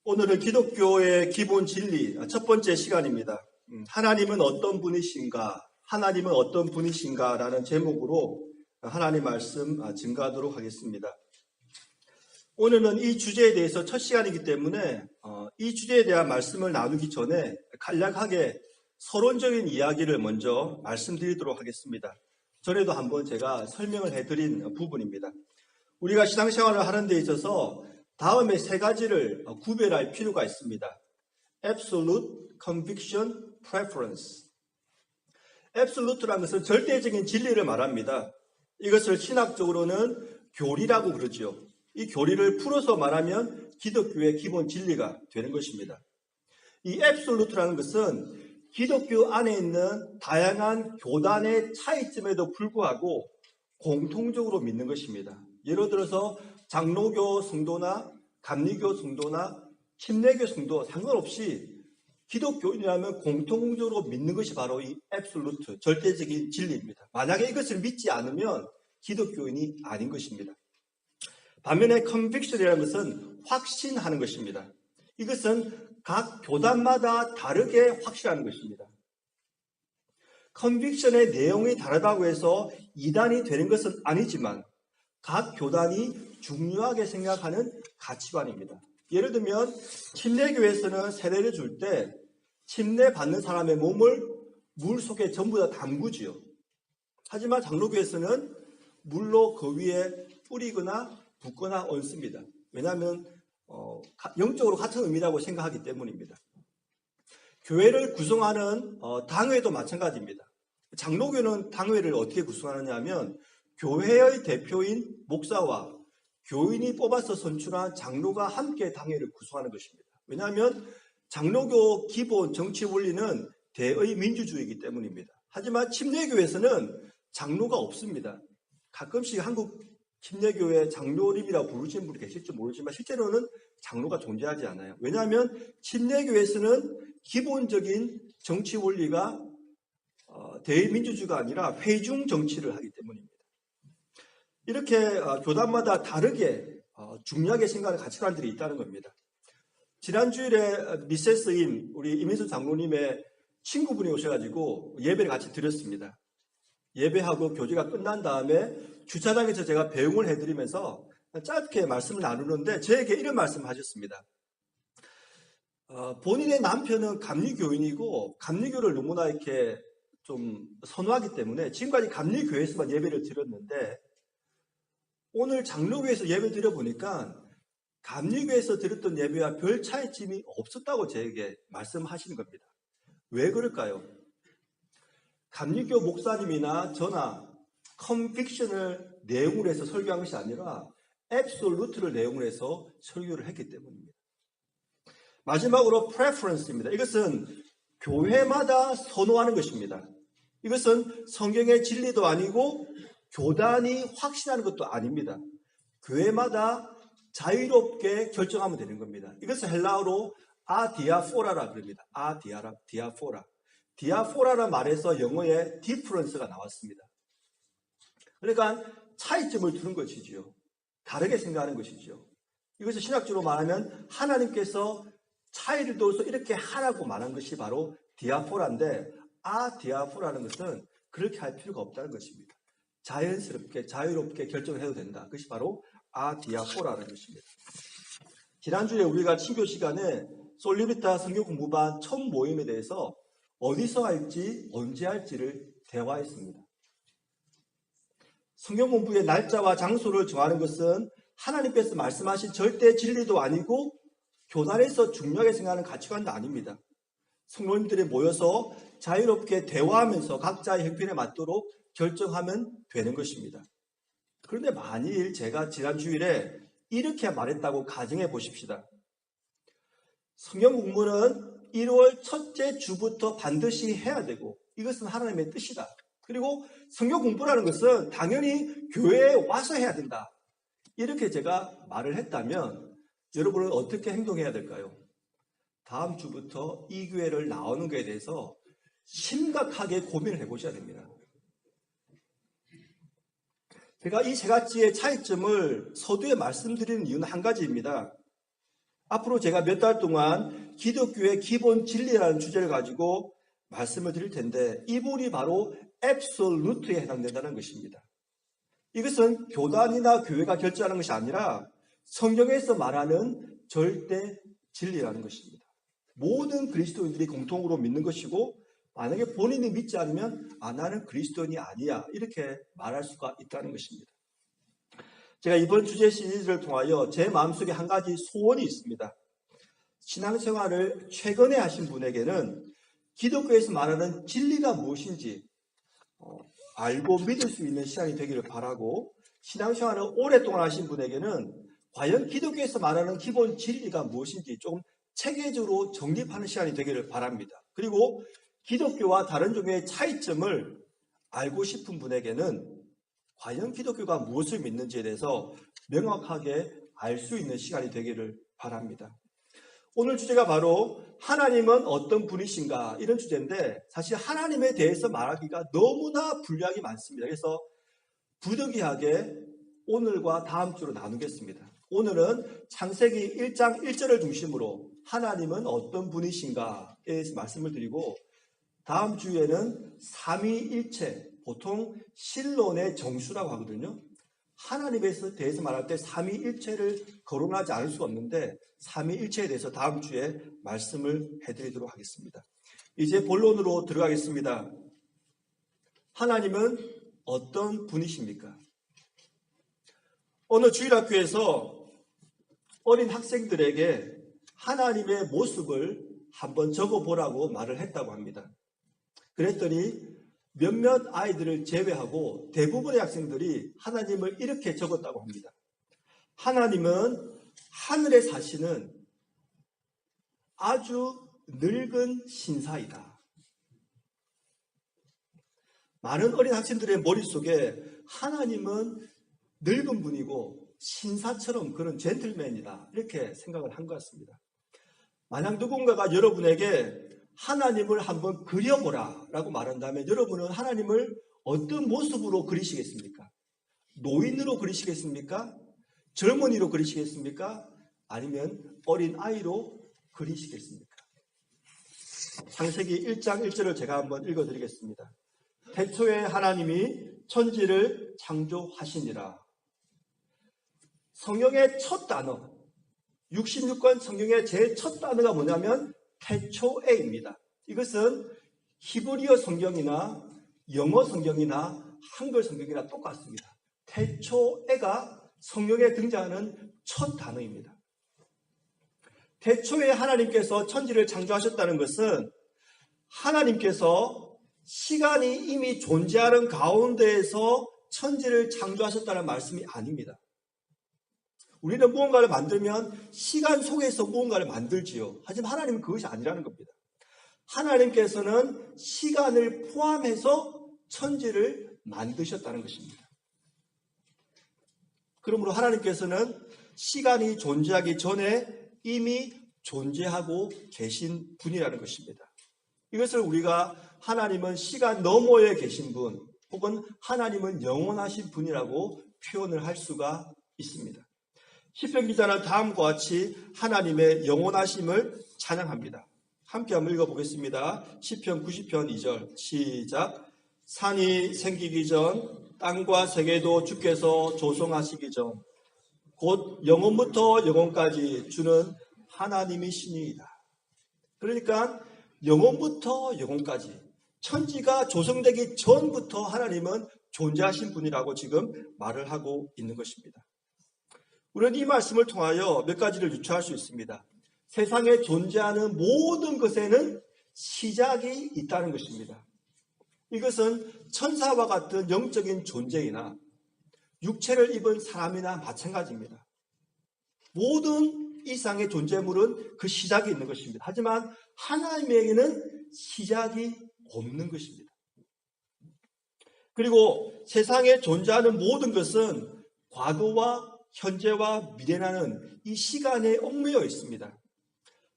오늘은 기독교의 기본 진리 첫 번째 시간입니다. 하나님은 어떤 분이신가? 하나님은 어떤 분이신가? 라는 제목으로 하나님 말씀 증거하도록 하겠습니다. 오늘은 이 주제에 대해서 첫 시간이기 때문에 이 주제에 대한 말씀을 나누기 전에 간략하게 서론적인 이야기를 먼저 말씀드리도록 하겠습니다. 전에도 한번 제가 설명을 해드린 부분입니다. 우리가 신앙생활을 하는 데 있어서 다음에 세 가지를 구별할 필요가 있습니다. Absolute, Conviction, Preference. Absolute라는 것은 절대적인 진리를 말합니다. 이것을 신학적으로는 교리라고 그러죠. 이 교리를 풀어서 말하면 기독교의 기본 진리가 되는 것입니다. 이 Absolute라는 것은 기독교 안에 있는 다양한 교단의 차이점에도 불구하고 공통적으로 믿는 것입니다. 예를 들어서 장로교 성도나 감리교 성도나 침례교 성도 상관없이 기독교인이라면 공통적으로 믿는 것이 바로 이 absolute, 절대적인 진리입니다. 만약에 이것을 믿지 않으면 기독교인이 아닌 것입니다. 반면에 conviction이라는 것은 확신하는 것입니다. 이것은 각 교단마다 다르게 확신하는 것입니다. conviction의 내용이 다르다고 해서 이단이 되는 것은 아니지만 각 교단이 중요하게 생각하는 가치관입니다. 예를 들면 침례교에서는 세례를 줄 때 침례 받는 사람의 몸을 물 속에 전부 다 담그지요. 하지만 장로교에서는 물로 그 위에 뿌리거나 붓거나 얹습니다. 왜냐하면 영적으로 같은 의미라고 생각하기 때문입니다. 교회를 구성하는 당회도 마찬가지입니다. 장로교는 당회를 어떻게 구성하느냐 하면 교회의 대표인 목사와 교인이 뽑아서 선출한 장로가 함께 당회를 구성하는 것입니다. 왜냐하면 장로교 기본 정치 원리는 대의 민주주의이기 때문입니다. 하지만 침례교에서는 장로가 없습니다. 가끔씩 한국 침례교회 장로님이라고 부르시는 분이 계실지 모르지만 실제로는 장로가 존재하지 않아요. 왜냐하면 침례교에서는 기본적인 정치 원리가 대의민주주의가 아니라 회중 정치를 하기 때문입니다. 이렇게 교단마다 다르게 중요하게 생각하는 가치관들이 있다는 겁니다. 지난 주일에 미세스임 우리 이민수 장로님의 친구분이 오셔가지고 예배를 같이 드렸습니다. 예배하고 교제가 끝난 다음에 주차장에서 제가 배웅을 해드리면서 짧게 말씀을 나누는데 저에게 이런 말씀을 하셨습니다. 본인의 남편은 감리교인이고 감리교를 너무나 이렇게 좀 선호하기 때문에 지금까지 감리교회에서만 예배를 드렸는데 오늘 장로교에서 예배 드려보니까 감리교에서 드렸던 예배와 별 차이점이 없었다고 저에게 말씀하시는 겁니다. 왜 그럴까요? 감리교 목사님이나 저나 컨빅션을 내용으로 해서 설교한 것이 아니라 앱솔루트를 내용으로 해서 설교를 했기 때문입니다. 마지막으로 preference입니다. 이것은 교회마다 선호하는 것입니다. 이것은 성경의 진리도 아니고 교단이 확신하는 것도 아닙니다. 교회마다 자유롭게 결정하면 되는 겁니다. 이것을 헬라어로 아디아포라라 그럽니다. 디아포라. 디아포라라 말에서 영어에 difference가 나왔습니다. 그러니까 차이점을 두는 것이지요. 다르게 생각하는 것이지요. 이것을 신학적으로 말하면 하나님께서 차이를 둬서 이렇게 하라고 말한 것이 바로 디아포라인데 디아포라는 것은 그렇게 할 필요가 없다는 것입니다. 자연스럽게 자유롭게 결정을 해도 된다. 그것이 바로 디아포라는 것입니다. 지난주에 우리가 친교 시간에 솔리비타 성경 공부반 첫 모임에 대해서 어디서 할지 언제 할지를 대화했습니다. 성경 공부의 날짜와 장소를 정하는 것은 하나님께서 말씀하신 절대 진리도 아니고 교단에서 중요하게 생각하는 가치관도 아닙니다. 성도님들이 모여서 자유롭게 대화하면서 각자의 형편에 맞도록 결정하면 되는 것입니다. 그런데 만일 제가 지난 주일에 이렇게 말했다고 가정해 보십시다. 성경 공부는 1월 첫째 주부터 반드시 해야 되고 이것은 하나님의 뜻이다. 그리고 성경 공부라는 것은 당연히 교회에 와서 해야 된다. 이렇게 제가 말을 했다면 여러분은 어떻게 행동해야 될까요? 다음 주부터 이 교회를 나오는 것에 대해서 심각하게 고민을 해보셔야 됩니다. 제가 이 세 가지의 차이점을 서두에 말씀드리는 이유는 한 가지입니다. 앞으로 제가 몇 달 동안 기독교의 기본 진리라는 주제를 가지고 말씀을 드릴 텐데 이 부분이 바로 absolute에 해당된다는 것입니다. 이것은 교단이나 교회가 결정하는 것이 아니라 성경에서 말하는 절대 진리라는 것입니다. 모든 그리스도인들이 공통으로 믿는 것이고 만약에 본인이 믿지 않으면 나는 그리스도인이 아니야 이렇게 말할 수가 있다는 것입니다. 제가 이번 주제 시리즈를 통하여 제 마음속에 한 가지 소원이 있습니다. 신앙생활을 최근에 하신 분에게는 기독교에서 말하는 진리가 무엇인지 알고 믿을 수 있는 시간이 되기를 바라고, 신앙생활을 오랫동안 하신 분에게는 과연 기독교에서 말하는 기본 진리가 무엇인지 조금 체계적으로 정립하는 시간이 되기를 바랍니다. 그리고 기독교와 다른 종교의 차이점을 알고 싶은 분에게는 과연 기독교가 무엇을 믿는지에 대해서 명확하게 알 수 있는 시간이 되기를 바랍니다. 오늘 주제가 바로 하나님은 어떤 분이신가 이런 주제인데, 사실 하나님에 대해서 말하기가 너무나 분량이 많습니다. 그래서 부득이하게 오늘과 다음 주로 나누겠습니다. 오늘은 창세기 1장 1절을 중심으로 하나님은 어떤 분이신가에 대해서 말씀을 드리고, 다음 주에는 삼위일체, 보통 신론의 정수라고 하거든요. 하나님에 대해서 말할 때 삼위일체를 거론하지 않을 수가 없는데 삼위일체에 대해서 다음 주에 말씀을 해드리도록 하겠습니다. 이제 본론으로 들어가겠습니다. 하나님은 어떤 분이십니까? 어느 주일학교에서 어린 학생들에게 하나님의 모습을 한번 적어보라고 말을 했다고 합니다. 그랬더니 몇몇 아이들을 제외하고 대부분의 학생들이 하나님을 이렇게 적었다고 합니다. 하나님은 하늘에 사시는 아주 늙은 신사이다. 많은 어린 학생들의 머릿속에 하나님은 늙은 분이고 신사처럼 그런 젠틀맨이다 이렇게 생각을 한 것 같습니다. 만약 누군가가 여러분에게 하나님을 한번 그려보라 라고 말한다면 여러분은 하나님을 어떤 모습으로 그리시겠습니까? 노인으로 그리시겠습니까? 젊은이로 그리시겠습니까? 아니면 어린 아이로 그리시겠습니까? 창세기 1장 1절을 제가 한번 읽어드리겠습니다. 태초에 하나님이 천지를 창조하시니라. 성경의 첫 단어, 66권 성경의 제일 첫 단어가 뭐냐면 태초에입니다. 이것은 히브리어 성경이나 영어 성경이나 한글 성경이나 똑같습니다. 태초에가 성경에 등장하는 첫 단어입니다. 태초에 하나님께서 천지를 창조하셨다는 것은 하나님께서 시간이 이미 존재하는 가운데에서 천지를 창조하셨다는 말씀이 아닙니다. 우리는 무언가를 만들면 시간 속에서 무언가를 만들지요. 하지만 하나님은 그것이 아니라는 겁니다. 하나님께서는 시간을 포함해서 천지를 만드셨다는 것입니다. 그러므로 하나님께서는 시간이 존재하기 전에 이미 존재하고 계신 분이라는 것입니다. 이것을 우리가 하나님은 시간 너머에 계신 분, 혹은 하나님은 영원하신 분이라고 표현을 할 수가 있습니다. 시편 기자는 다음과 같이 하나님의 영원하심을 찬양합니다. 함께 한번 읽어보겠습니다. 시편 90편 2절 시작. 산이 생기기 전 땅과 세계도 주께서 조성하시기 전 곧 영원부터 영원까지 주는 하나님이시니이다. 그러니까 영원부터 영원까지 천지가 조성되기 전부터 하나님은 존재하신 분이라고 지금 말을 하고 있는 것입니다. 우리는 이 말씀을 통하여 몇 가지를 유추할 수 있습니다. 세상에 존재하는 모든 것에는 시작이 있다는 것입니다. 이것은 천사와 같은 영적인 존재이나 육체를 입은 사람이나 마찬가지입니다. 모든 이상의 존재물은 그 시작이 있는 것입니다. 하지만 하나님에게는 시작이 없는 것입니다. 그리고 세상에 존재하는 모든 것은 과거와 현재와 미래라는 이 시간에 얽매여 있습니다.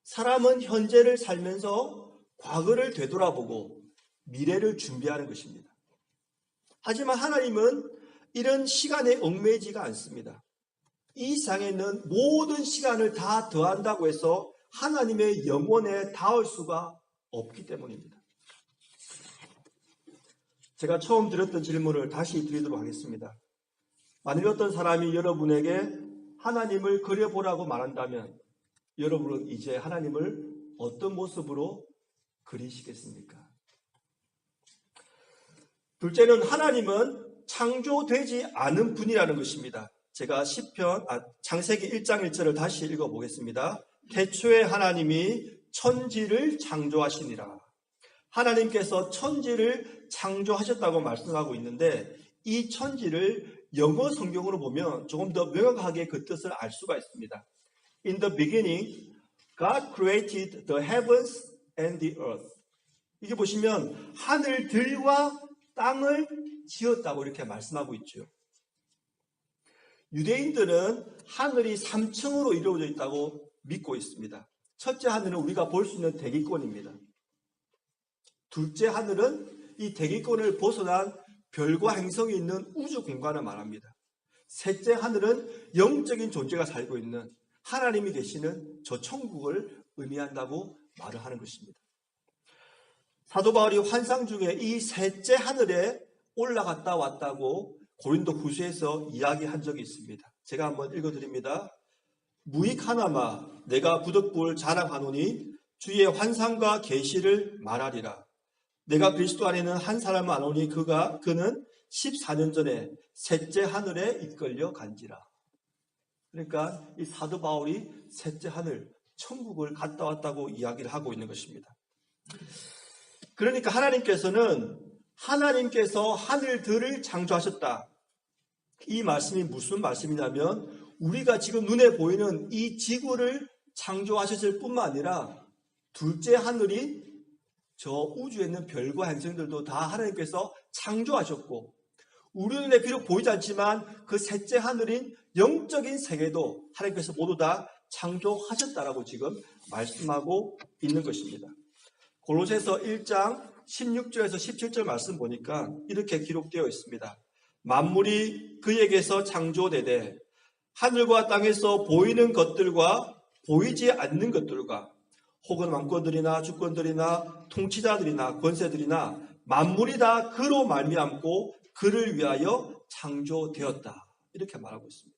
사람은 현재를 살면서 과거를 되돌아보고 미래를 준비하는 것입니다. 하지만 하나님은 이런 시간에 얽매이지가 않습니다. 이 세상에 있는 모든 시간을 다 더한다고 해서 하나님의 영원에 닿을 수가 없기 때문입니다. 제가 처음 드렸던 질문을 다시 드리도록 하겠습니다. 만일 어떤 사람이 여러분에게 하나님을 그려보라고 말한다면 여러분은 이제 하나님을 어떤 모습으로 그리시겠습니까? 둘째는 하나님은 창조되지 않은 분이라는 것입니다. 제가 창세기 1장 1절을 다시 읽어보겠습니다. 태초에 하나님이 천지를 창조하시니라. 하나님께서 천지를 창조하셨다고 말씀하고 있는데 이 천지를 영어 성경으로 보면 조금 더 명확하게 그 뜻을 알 수가 있습니다. In the beginning, God created the heavens and the earth. 이게 보시면 하늘들과 땅을 지었다고 이렇게 말씀하고 있죠. 유대인들은 하늘이 3층으로 이루어져 있다고 믿고 있습니다. 첫째 하늘은 우리가 볼 수 있는 대기권입니다. 둘째 하늘은 이 대기권을 벗어난 별과 행성이 있는 우주 공간을 말합니다. 셋째 하늘은 영적인 존재가 살고 있는 하나님이 계시는 저 천국을 의미한다고 말을 하는 것입니다. 사도 바울이 환상 중에 이 셋째 하늘에 올라갔다 왔다고 고린도 후서에서 이야기한 적이 있습니다. 제가 한번 읽어드립니다. 무익하나마 내가 부득불 자랑하노니 주의 환상과 계시를 말하리라. 내가 그리스도 안에는 한 사람을 아노니 그는 14년 전에 셋째 하늘에 이끌려 간지라. 그러니까 이 사도 바울이 셋째 하늘, 천국을 갔다 왔다고 이야기를 하고 있는 것입니다. 그러니까 하나님께서 하늘들을 창조하셨다. 이 말씀이 무슨 말씀이냐면 우리가 지금 눈에 보이는 이 지구를 창조하셨을 뿐만 아니라 둘째 하늘인 저 우주에 있는 별과 행성들도 다 하나님께서 창조하셨고 우리 눈에 비록 보이지 않지만 그 셋째 하늘인 영적인 세계도 하나님께서 모두 다 창조하셨다라고 지금 말씀하고 있는 것입니다. 골로새서 1장 16절에서 17절 말씀 보니까 이렇게 기록되어 있습니다. 만물이 그에게서 창조되되 하늘과 땅에서 보이는 것들과 보이지 않는 것들과 혹은 왕권들이나 주권들이나 통치자들이나 권세들이나 만물이 다 그로 말미암고 그를 위하여 창조되었다. 이렇게 말하고 있습니다.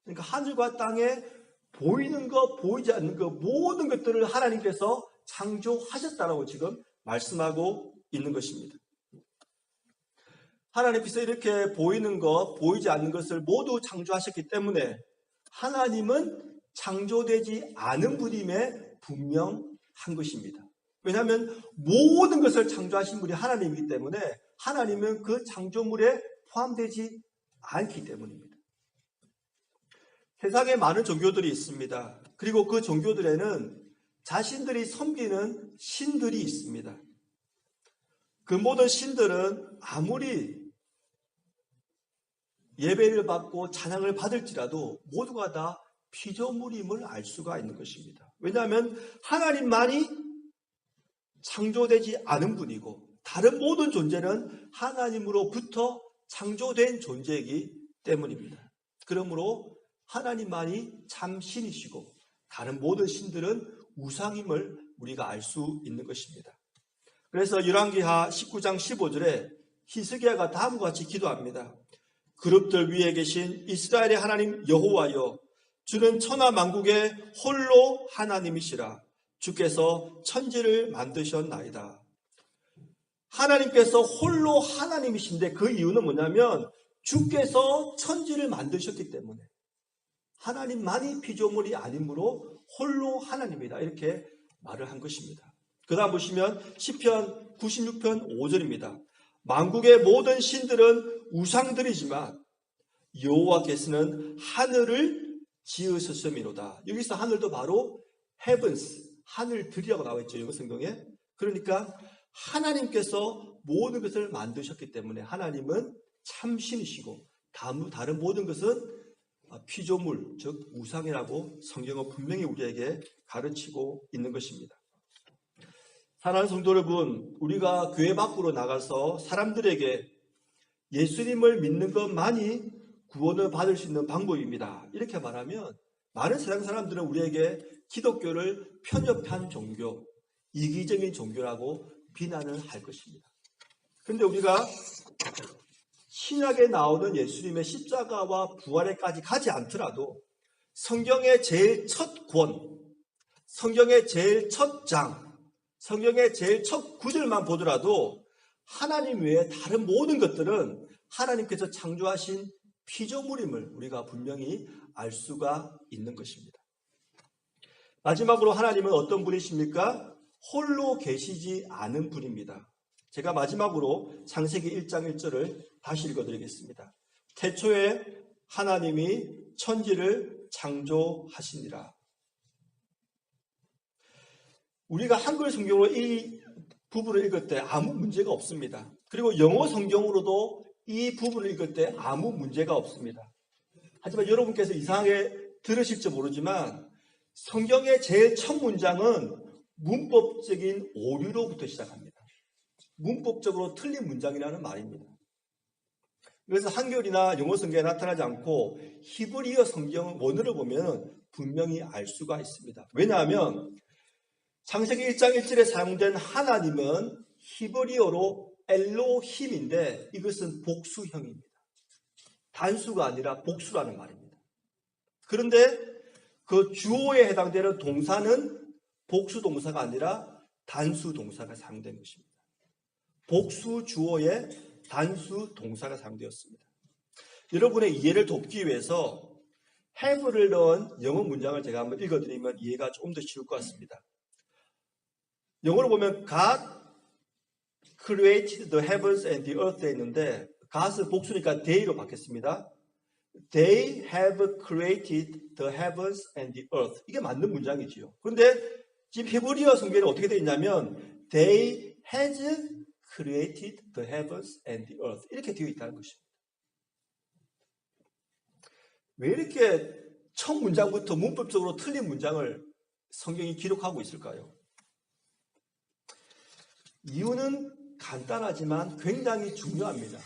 그러니까 하늘과 땅에 보이는 것, 보이지 않는 것 모든 것들을 하나님께서 창조하셨다라고 지금 말씀하고 있는 것입니다. 하나님께서 이렇게 보이는 것, 보이지 않는 것을 모두 창조하셨기 때문에 하나님은 창조되지 않은 분임에 분명한 것입니다. 왜냐하면 모든 것을 창조하신 분이 하나님이기 때문에 하나님은 그 창조물에 포함되지 않기 때문입니다. 세상에 많은 종교들이 있습니다. 그리고 그 종교들에는 자신들이 섬기는 신들이 있습니다. 그 모든 신들은 아무리 예배를 받고 찬양을 받을지라도 모두가 다 피조물임을 알 수가 있는 것입니다. 왜냐하면 하나님만이 창조되지 않은 분이고 다른 모든 존재는 하나님으로부터 창조된 존재이기 때문입니다. 그러므로 하나님만이 참 신이시고 다른 모든 신들은 우상임을 우리가 알 수 있는 것입니다. 그래서 열왕기하 19장 15절에 히스기야가 다음과 같이 기도합니다. 그룹들 위에 계신 이스라엘의 하나님 여호와여, 주는 천하 만국의 홀로 하나님이시라. 주께서 천지를 만드셨나이다. 하나님께서 홀로 하나님이신데 그 이유는 뭐냐면 주께서 천지를 만드셨기 때문에 하나님만이 피조물이 아니므로 홀로 하나님이다. 이렇게 말을 한 것입니다. 그 다음 보시면 시편 96편 5절입니다. 만국의 모든 신들은 우상들이지만 여호와께서는 하늘을 지으셨음이로다. 여기서 하늘도 바로 heavens, 하늘들이라고 나와 있죠. 영어 성경에. 그러니까 하나님께서 모든 것을 만드셨기 때문에 하나님은 참신이시고 다른 모든 것은 피조물, 즉 우상이라고 성경은 분명히 우리에게 가르치고 있는 것입니다. 사랑하는 성도 여러분, 우리가 교회 밖으로 나가서 사람들에게 예수님을 믿는 것만이 구원을 받을 수 있는 방법입니다. 이렇게 말하면 많은 세상 사람들은 우리에게 기독교를 편협한 종교, 이기적인 종교라고 비난을 할 것입니다. 그런데 우리가 신약에 나오는 예수님의 십자가와 부활에까지 가지 않더라도 성경의 제일 첫 권, 성경의 제일 첫 장, 성경의 제일 첫 구절만 보더라도 하나님 외에 다른 모든 것들은 하나님께서 창조하신 피조물임을 우리가 분명히 알 수가 있는 것입니다. 마지막으로 하나님은 어떤 분이십니까? 홀로 계시지 않은 분입니다. 제가 마지막으로 창세기 1장 1절을 다시 읽어드리겠습니다. 태초에 하나님이 천지를 창조하시니라. 우리가 한글 성경으로 이 부분을 읽을 때 아무 문제가 없습니다. 그리고 영어 성경으로도 이 부분을 읽을 때 아무 문제가 없습니다. 하지만 여러분께서 이상하게 들으실지 모르지만 성경의 제일 첫 문장은 문법적인 오류로부터 시작합니다. 문법적으로 틀린 문장이라는 말입니다. 그래서 한글이나 영어 성경에 나타나지 않고 히브리어 성경 원어를 보면 분명히 알 수가 있습니다. 왜냐하면 창세기 1장 1절에 사용된 하나님은 히브리어로 엘로힘인데 이것은 복수형입니다. 단수가 아니라 복수라는 말입니다. 그런데 그 주어에 해당되는 동사는 복수 동사가 아니라 단수 동사가 사용된 것입니다. 복수 주어에 단수 동사가 사용되었습니다. 여러분의 이해를 돕기 위해서 have를 넣은 영어 문장을 제가 한번 읽어드리면 이해가 조금 더 쉬울 것 같습니다. 영어로 보면 God created the heavens and the earth 에 있는데 God은 복수니까 they로 바뀌었습니다. They have created the heavens and the earth. 이게 맞는 문장이지요. 그런데 지금 히브리어 성경에 어떻게 되어 있냐면 They has created the heavens and the earth. 이렇게 되어 있다는 것입니다. 왜 이렇게 첫 문장부터 문법적으로 틀린 문장을 성경이 기록하고 있을까요? 이유는 간단하지만 굉장히 중요합니다.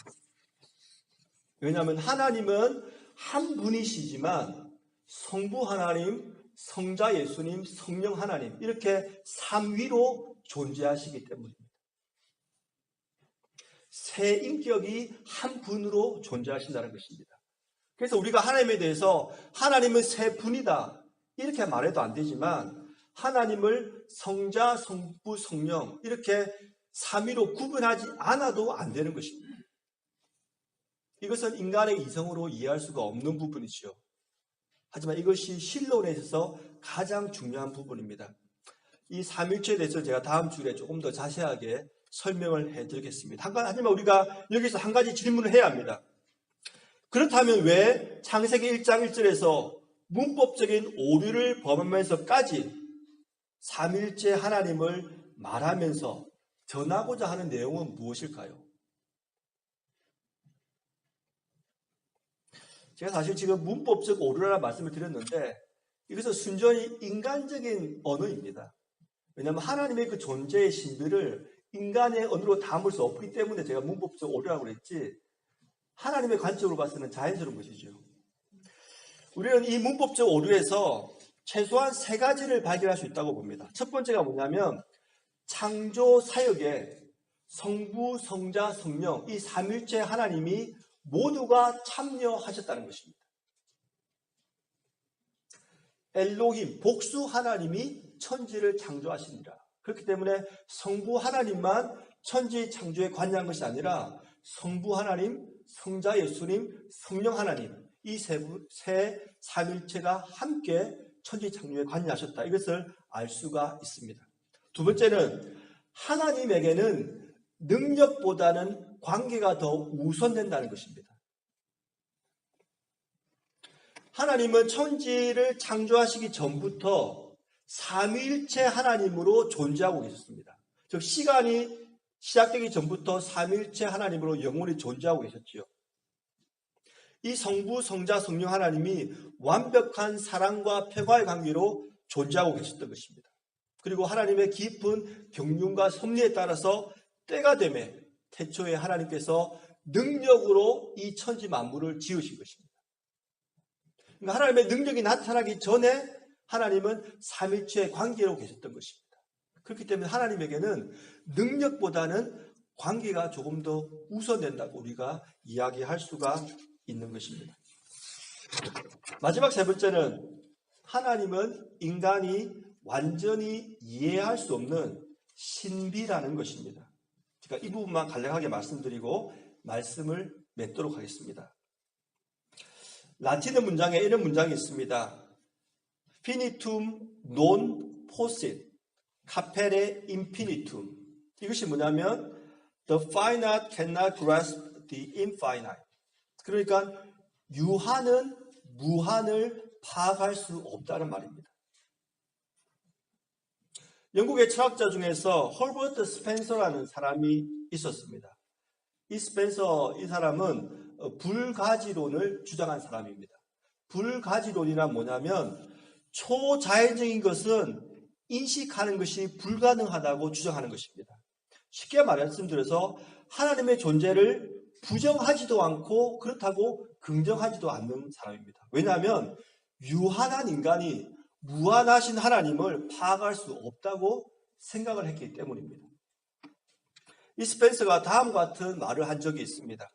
왜냐하면 하나님은 한 분이시지만 성부 하나님, 성자 예수님, 성령 하나님 이렇게 삼위로 존재하시기 때문입니다. 세 인격이 한 분으로 존재하신다는 것입니다. 그래서 우리가 하나님에 대해서 하나님은 세 분이다 이렇게 말해도 안 되지만 하나님을 성자, 성부, 성령 이렇게 삼위로 구분하지 않아도 안 되는 것입니다. 이것은 인간의 이성으로 이해할 수가 없는 부분이죠. 하지만 이것이 신론에 있어서 가장 중요한 부분입니다. 이 삼일체에 대해서 제가 다음 주에 조금 더 자세하게 설명을 해드리겠습니다. 하지만 우리가 여기서 한 가지 질문을 해야 합니다. 그렇다면 왜 창세기 1장 1절에서 문법적인 오류를 범하면서까지 삼일체 하나님을 말하면서 전하고자 하는 내용은 무엇일까요? 제가 사실 지금 문법적 오류라는 말씀을 드렸는데 이것은 순전히 인간적인 언어입니다. 왜냐하면 하나님의 그 존재의 신비를 인간의 언어로 담을 수 없기 때문에 제가 문법적 오류라고 그랬지 하나님의 관점으로 봤을 때는 자연스러운 것이죠. 우리는 이 문법적 오류에서 최소한 세 가지를 발견할 수 있다고 봅니다. 첫 번째가 뭐냐면 창조 사역에 성부, 성자, 성령 이 삼일체 하나님이 모두가 참여하셨다는 것입니다. 엘로힘, 복수 하나님이 천지를 창조하십니다. 그렇기 때문에 성부 하나님만 천지 창조에 관여한 것이 아니라 성부 하나님, 성자 예수님, 성령 하나님 이 세 삼일체가 함께 천지 창조에 관여하셨다. 이것을 알 수가 있습니다. 두 번째는 하나님에게는 능력보다는 관계가 더 우선된다는 것입니다. 하나님은 천지를 창조하시기 전부터 삼위일체 하나님으로 존재하고 계셨습니다. 즉 시간이 시작되기 전부터 삼위일체 하나님으로 영원히 존재하고 계셨지요. 이 성부, 성자, 성령 하나님이 완벽한 사랑과 평화의 관계로 존재하고 계셨던 것입니다. 그리고 하나님의 깊은 경륜과 섭리에 따라서 때가 되매 태초에 하나님께서 능력으로 이 천지 만물을 지으신 것입니다. 그러니까 하나님의 능력이 나타나기 전에 하나님은 삼위일체의 관계로 계셨던 것입니다. 그렇기 때문에 하나님에게는 능력보다는 관계가 조금 더 우선된다고 우리가 이야기할 수가 있는 것입니다. 마지막 세 번째는 하나님은 인간이 완전히 이해할 수 없는 신비라는 것입니다. 제가 이 부분만 간략하게 말씀드리고 말씀을 맺도록 하겠습니다. 라틴어 문장에 이런 문장이 있습니다. Finitum non possit, capere infinitum. 이것이 뭐냐면 The finite cannot grasp the infinite. 그러니까 유한은 무한을 파악할 수 없다는 말입니다. 영국의 철학자 중에서 헐버트 스펜서라는 사람이 있었습니다. 이 스펜서 이 사람은 불가지론을 주장한 사람입니다. 불가지론이란 뭐냐면 초자연적인 것은 인식하는 것이 불가능하다고 주장하는 것입니다. 쉽게 말씀드려서 하나님의 존재를 부정하지도 않고 그렇다고 긍정하지도 않는 사람입니다. 왜냐하면 유한한 인간이 무한하신 하나님을 파악할 수 없다고 생각을 했기 때문입니다. 이 스펜서가 다음과 같은 말을 한 적이 있습니다.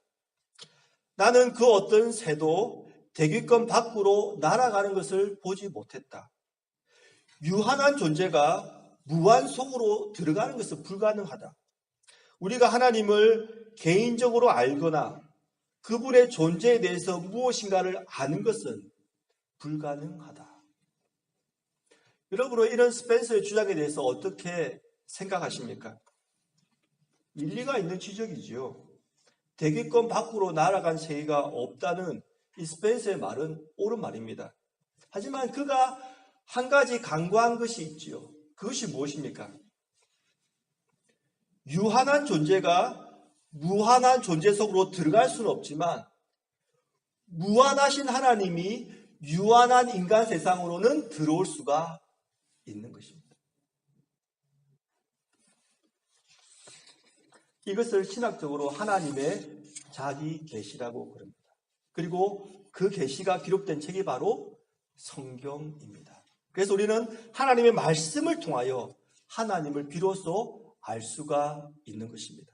나는 그 어떤 새도 대기권 밖으로 날아가는 것을 보지 못했다. 유한한 존재가 무한 속으로 들어가는 것은 불가능하다. 우리가 하나님을 개인적으로 알거나 그분의 존재에 대해서 무엇인가를 아는 것은 불가능하다. 여러분은 이런 스펜서의 주장에 대해서 어떻게 생각하십니까? 일리가 있는 지적이지요. 대기권 밖으로 날아간 새가 없다는 이 스펜서의 말은 옳은 말입니다. 하지만 그가 한 가지 간과한 것이 있지요. 그것이 무엇입니까? 유한한 존재가 무한한 존재 속으로 들어갈 수는 없지만 무한하신 하나님이 유한한 인간 세상으로는 들어올 수가 있는 것입니다. 이것을 신학적으로 하나님의 자기 계시라고 그럽니다. 그리고 그 계시가 기록된 책이 바로 성경입니다. 그래서 우리는 하나님의 말씀을 통하여 하나님을 비로소 알 수가 있는 것입니다.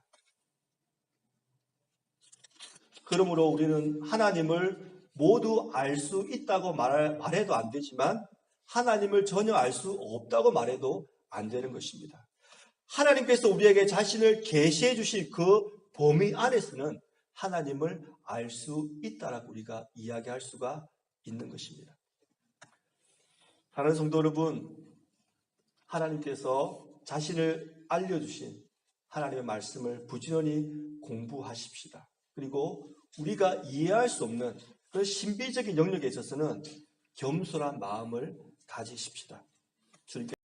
그러므로 우리는 하나님을 모두 알 수 있다고 말해도 안 되지만 하나님을 전혀 알 수 없다고 말해도 안 되는 것입니다. 하나님께서 우리에게 자신을 계시해 주실 그 범위 안에서는 하나님을 알 수 있다라고 우리가 이야기할 수가 있는 것입니다. 사랑하는 성도 여러분, 하나님께서 자신을 알려주신 하나님의 말씀을 부지런히 공부하십시다. 그리고 우리가 이해할 수 없는 그 신비적인 영역에 있어서는 겸손한 마음을 가지십시다. 주님께